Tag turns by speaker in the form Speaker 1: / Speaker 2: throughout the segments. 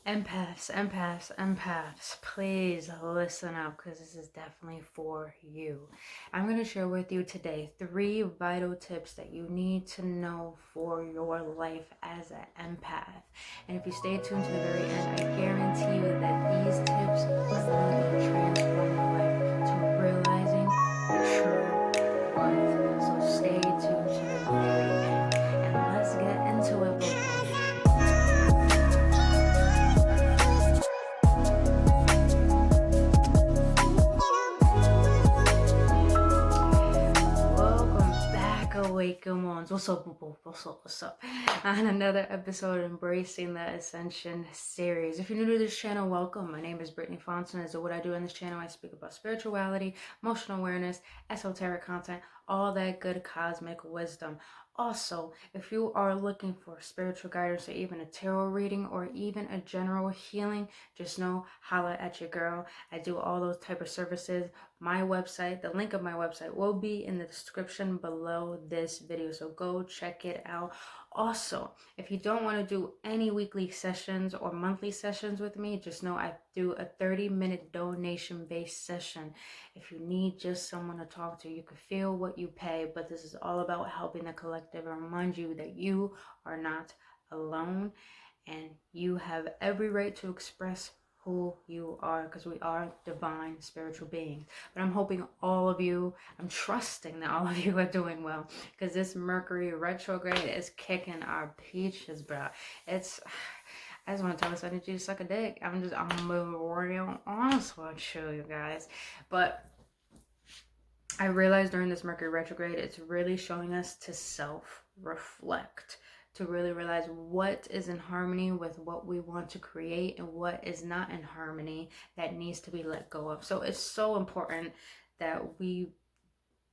Speaker 1: Empaths, please listen up because this is definitely for you. I'm going to share with you today 3 vital tips that you need to know for your life as an empath. And if you stay tuned to the very end, I guarantee you that these tips are really going to transform your life to realizing your true worth. So stay tuned to the very end and let's get into it before we welcome back, AwakenOnes. What's up, people? What's up? On another episode of Embracing the Ascension series. If you're new to this channel, welcome. My name is Brittny Fontanez, and what I do in this channel, I speak about spirituality, emotional awareness, esoteric content, all that good cosmic wisdom. Also, if you are looking for spiritual guidance or even a tarot reading or even a general healing, just know, holla at your girl. I do all those type of services. My website, the link of my website will be in the description below this video, so go check it out. Also, if you don't want to do any weekly sessions or monthly sessions with me, just know I do a 30-minute donation-based session. If you need just someone to talk to, you can feel what you pay, but this is all about helping the collective and remind you that you are not alone and you have every right to express who you are, because we are divine spiritual beings. But I'm hoping all of you, I'm trusting that all of you are doing well, because this Mercury retrograde is kicking our peaches, bro. I just want to tell this energy to suck a dick. I'm real honest with you guys. But I realized during this Mercury retrograde, it's really showing us to self-reflect, to really realize what is in harmony with what we want to create and what is not in harmony that needs to be let go of. So it's so important that we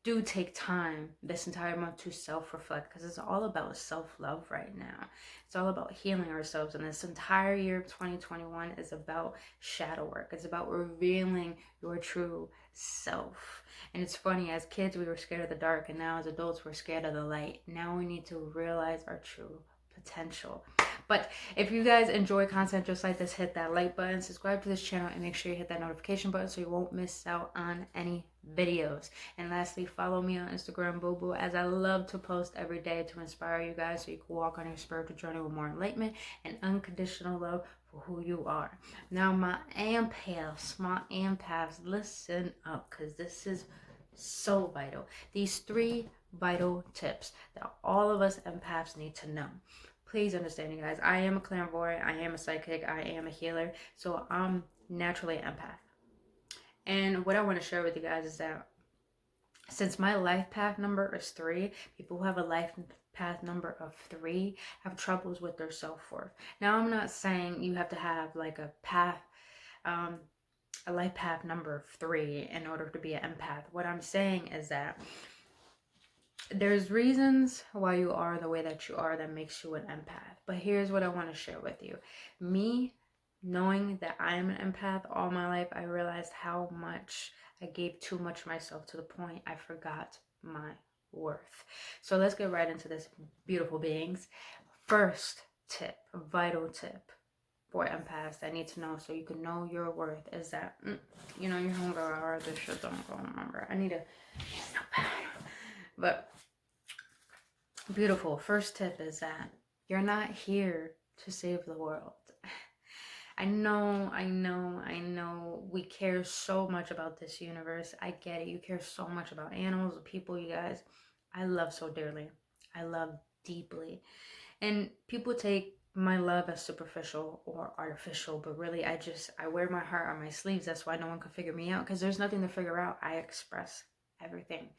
Speaker 1: do take time this entire month to self-reflect, because it's all about self-love right now. It's all about healing ourselves, and this entire year of 2021 is about shadow work. It's about revealing your true self. And it's funny, as kids we were scared of the dark, and now as adults we're scared of the light. Now we need to realize our true potential. But if you guys enjoy content just like this, hit that like button, subscribe to this channel, and make sure you hit that notification button so you won't miss out on any videos. And lastly, follow me on Instagram, boo boo, as I love to post every day to inspire you guys so you can walk on your spiritual journey with more enlightenment and unconditional love for who you are. Now, my empaths, listen up, because this is so vital. These 3 vital tips that all of us empaths need to know. Please understand, you guys, I am a clairvoyant, I am a psychic, I am a healer, so I'm naturally an empath. And what I want to share with you guys is that since my life path number is 3, people who have a life path number of 3 have troubles with their self-worth. Now, I'm not saying you have to have like a life path number of 3 in order to be an empath. What I'm saying is that there's reasons why you are the way that you are that makes you an empath. But here's what I want to share with you. Me knowing that I am an empath all my life, I realized how much I gave too much of myself to the point I forgot my worth. So let's get right into this, beautiful beings. First tip, vital tip for empaths that need to know so you can know your worth is that, you know, your homegirl, or this shit don't go, remember. I need a notepad. But beautiful, first tip is that you're not here to save the world. I know we care so much about this universe. I get it. You care so much about animals, people, you guys. I love so dearly. I love deeply. And people take my love as superficial or artificial, but really I wear my heart on my sleeves. That's why no one can figure me out, because there's nothing to figure out. I express everything,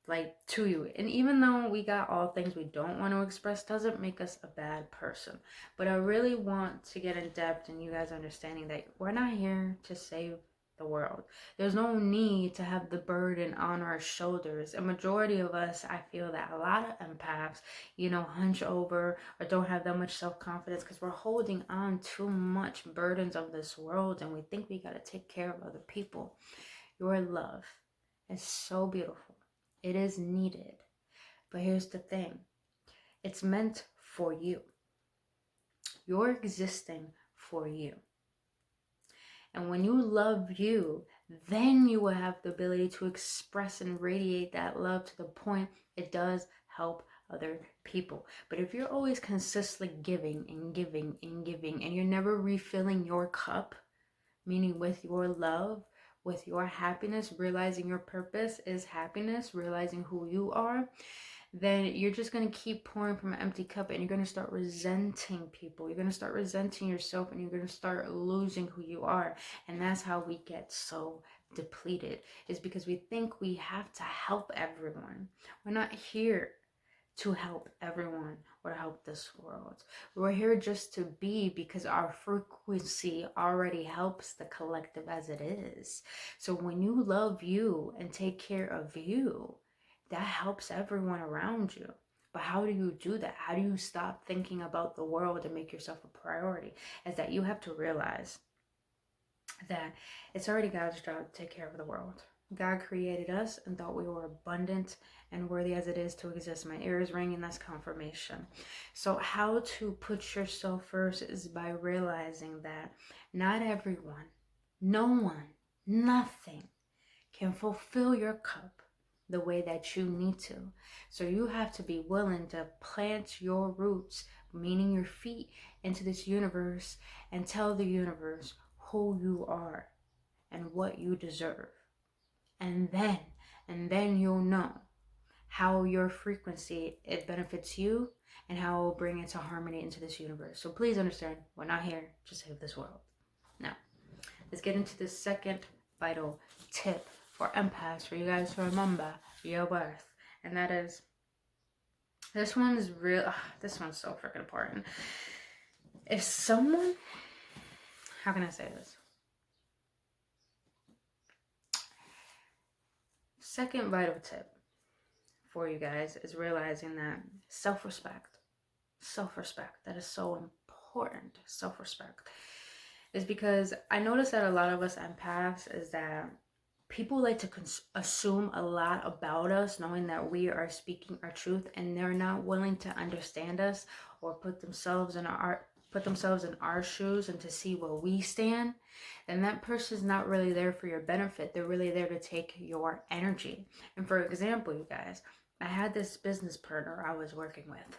Speaker 1: like, to you. And even though we got all things we don't want to express, doesn't make us a bad person. But I really want to get in depth in you guys understanding that we're not here to save the world. There's no need to have the burden on our shoulders. A majority of us, I feel that a lot of empaths, you know, hunch over or don't have that much self-confidence because we're holding on too much burdens of this world, and we think we got to take care of other people. Your love is so beautiful. It is needed. But here's the thing. It's meant for you. You're existing for you. And when you love you, then you will have the ability to express and radiate that love to the point it does help other people. But if you're always consistently giving and giving and giving, and you're never refilling your cup, meaning with your love, with your happiness, realizing your purpose is happiness, realizing who you are, then you're just going to keep pouring from an empty cup, and you're going to start resenting people. You're going to start resenting yourself, and you're going to start losing who you are. And that's how we get so depleted, is because we think we have to help everyone. We're not here to help everyone or to help this world. We're here just to be, because our frequency already helps the collective as it is. So when you love you and take care of you, that helps everyone around you. But how do you do that? How do you stop thinking about the world and make yourself a priority? Is that you have to realize that it's already God's job to take care of the world. God created us and thought we were abundant and worthy as it is to exist. My ears ring, and that's confirmation. So how to put yourself first is by realizing that not everyone, no one, nothing can fulfill your cup the way that you need to. So you have to be willing to plant your roots, meaning your feet, into this universe, and tell the universe who you are and what you deserve. And then you'll know how your frequency, it benefits you, and how it will bring into harmony into this universe. So please understand, we're not here to save this world. Now, let's get into the second vital tip for empaths, for you guys to remember your worth. And that is, this one's so freaking important. If someone, how can I say this? Second vital tip for you guys is realizing that self-respect, that is so important. Self-respect is because I notice that a lot of us empaths is that people like to assume a lot about us, knowing that we are speaking our truth, and they're not willing to understand us or put themselves in our shoes and to see where we stand. Then that person's not really there for your benefit. They're really there to take your energy. And for example, you guys, I had this business partner I was working with,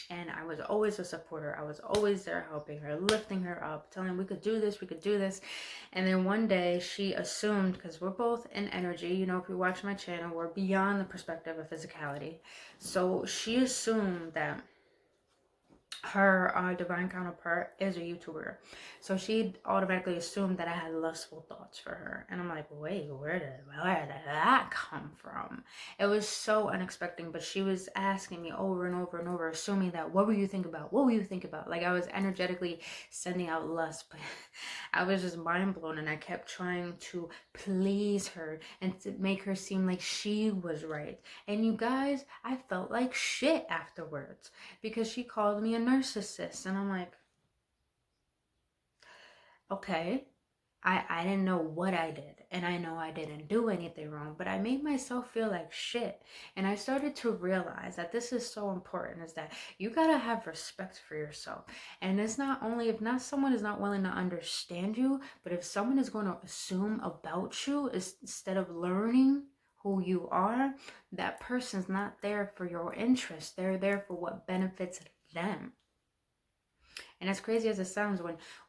Speaker 1: and I was always a supporter. I was always there helping her, lifting her up, telling her we could do this. And then one day she assumed, because we're both in energy, you know, if you watch my channel, we're beyond the perspective of physicality. So she assumed that her divine counterpart is a YouTuber. So she automatically assumed that I had lustful thoughts for her. And I'm like, wait, where did that come from? It was so unexpected, but she was asking me over and over and over, assuming that, what will you think about? What will you think about? Like I was energetically sending out lust, but I was just mind blown, and I kept trying to please her and to make her seem like she was right. And you guys, I felt like shit afterwards, because she called me a narcissist, and I'm like, okay, I didn't know what I did, and I know I didn't do anything wrong, but I made myself feel like shit. And I started to realize that this is so important, is that you gotta have respect for yourself. And it's not only, if not someone is not willing to understand you, but if someone is going to assume about you instead of learning who you are, that person's not there for your interest. They're there for what benefits them. And as crazy as it sounds,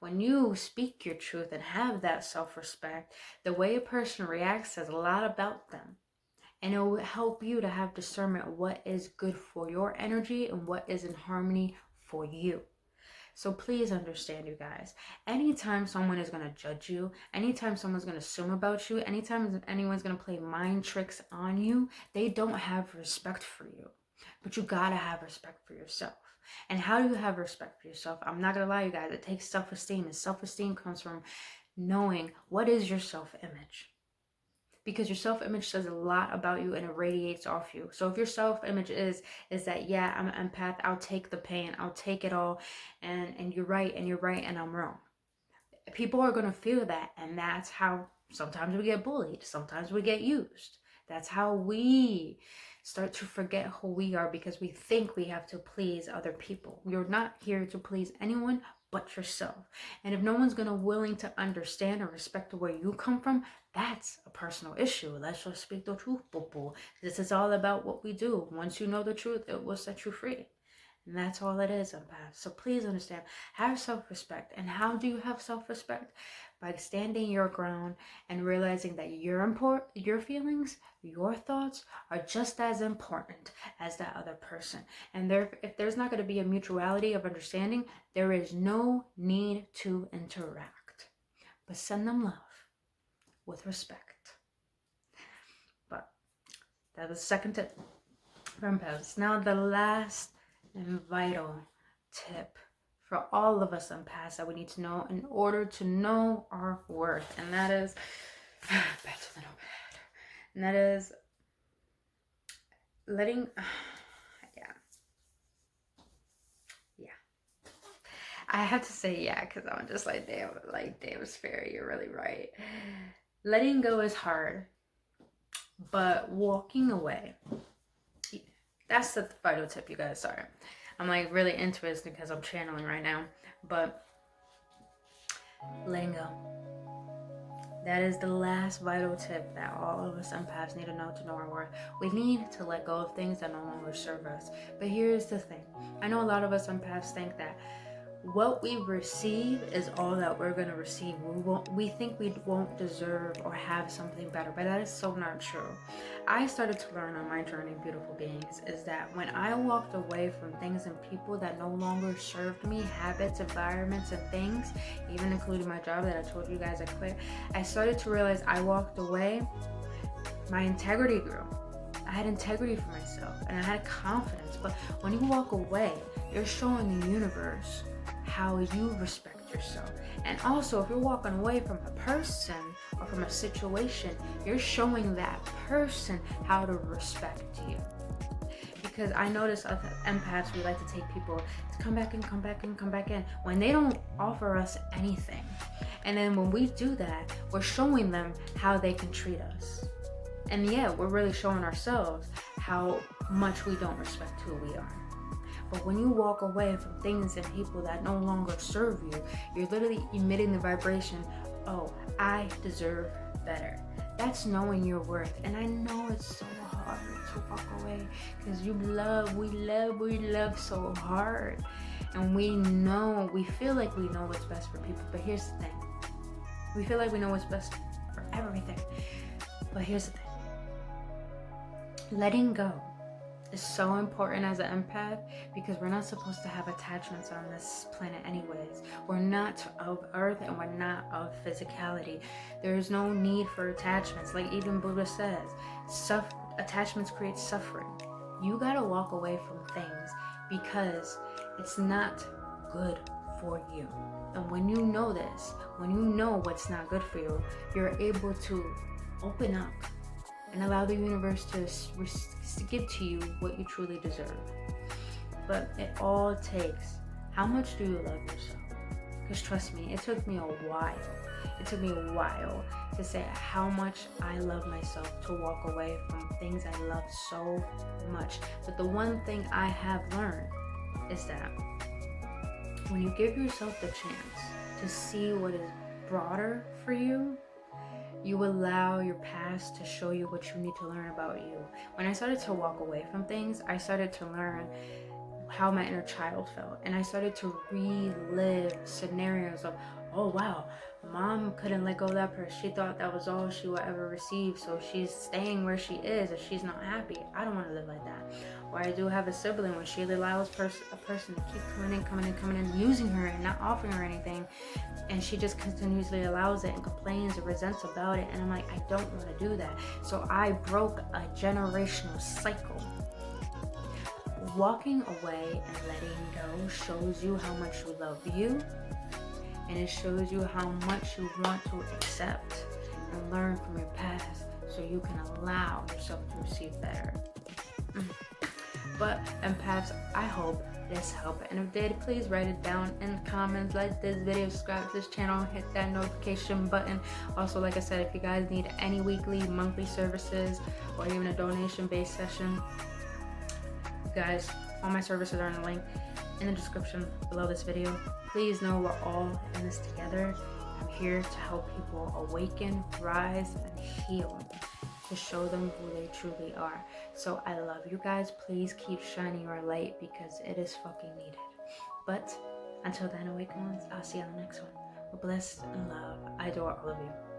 Speaker 1: when you speak your truth and have that self-respect, the way a person reacts says a lot about them. And it will help you to have discernment what is good for your energy and what is in harmony for you. So please understand, you guys, anytime someone is going to judge you, anytime someone's going to assume about you, anytime anyone's going to play mind tricks on you, they don't have respect for you. But you got to have respect for yourself. And how do you have respect for yourself? I'm not going to lie, you guys, it takes self-esteem. And self-esteem comes from knowing what is your self-image. Because your self-image says a lot about you, and it radiates off you. So if your self-image is that, yeah, I'm an empath, I'll take the pain, I'll take it all, and you're right, and I'm wrong. People are going to feel that, and that's how sometimes we get bullied, sometimes we get used. That's how we start to forget who we are, because we think we have to please other people. You're not here to please anyone but yourself. And if no one's gonna willing to understand or respect where you come from, that's a personal issue. Let's just speak the truth, boo. This is all about what we do. Once you know the truth, it will set you free. And that's all it is, empaths. So please understand, have self-respect. And how do you have self-respect? By standing your ground and realizing that your feelings, your thoughts are just as important as that other person. And if there's not going to be a mutuality of understanding, there is no need to interact. But send them love with respect. But that was the second tip from empaths. Now the last and vital tip for all of us empaths that we need to know in order to know our worth, and that is better than a bad, and that is letting I have to say because I'm just like, damn Spirit, you're really right. Letting go is hard, but walking away, that's the vital tip, you guys. Sorry, I'm like really into it because I'm channeling right now. But letting go, that is the last vital tip that all of us empaths need to know our worth. We need to let go of things that no longer serve us. But here's the thing. I know a lot of us empaths think that what we receive is all that we're going to receive. We think we won't deserve or have something better, but that is so not true. I started to learn on my journey, beautiful beings, is that when I walked away from things and people that no longer served me, habits, environments, and things, even including my job that I told you guys I quit, I started to realize I walked away, my integrity grew. I had integrity for myself and I had confidence. But when you walk away, you're showing the universe how you respect yourself. And also, if you're walking away from a person or from a situation, you're showing that person how to respect you. Because I notice us empaths, we like to take people to come back in when they don't offer us anything. And then when we do that, we're showing them how they can treat us. And we're really showing ourselves how much we don't respect who we are. But when you walk away from things and people that no longer serve you, you're literally emitting the vibration, oh, I deserve better. That's knowing your worth. And I know it's so hard to walk away because we love so hard. And we feel like we know what's best for people. But here's the thing. We feel like we know what's best for everything. But here's the thing. Letting go is so important as an empath because we're not supposed to have attachments on this planet anyways. We're not of earth and we're not of physicality. There's no need for attachments. Like even Buddha says, attachments create suffering. You gotta walk away from things because it's not good for you. And when you know this, when you know what's not good for you, you're able to open up and allow the universe to give to you what you truly deserve. But it all takes, how much do you love yourself? Because trust me, it took me a while. It took me a while to say how much I love myself, to walk away from things I love so much. But the one thing I have learned is that when you give yourself the chance to see what is broader for you, you allow your past to show you what you need to learn about you. When I started to walk away from things, I started to learn how my inner child felt. And I started to relive scenarios of, oh wow, mom couldn't let go of that person. She thought that was all she would ever receive. So she's staying where she is and she's not happy. I don't want to live like that. Or I do have a sibling when she allows a person to keep coming in, using her and not offering her anything. And she just continuously allows it and complains and resents about it. And I'm like, I don't want to do that. So I broke a generational cycle. Walking away and letting go shows you how much you love you. And it shows you how much you want to accept and learn from your past so you can allow yourself to receive better. But empaths, I hope this helped. And if it did, please write it down in the comments, like this video, subscribe to this channel, hit that notification button. Also, like I said, if you guys need any weekly, monthly services or even a donation-based session, you guys, all my services are in the link in the description below this video. Please know we're all in this together. I'm here to help people awaken, rise, and heal, to show them who they truly are. So I love you guys. Please keep shining your light because it is fucking needed. But until then, Awaken Ones, I'll see you on the next one. We're blessed and love. I adore all of you.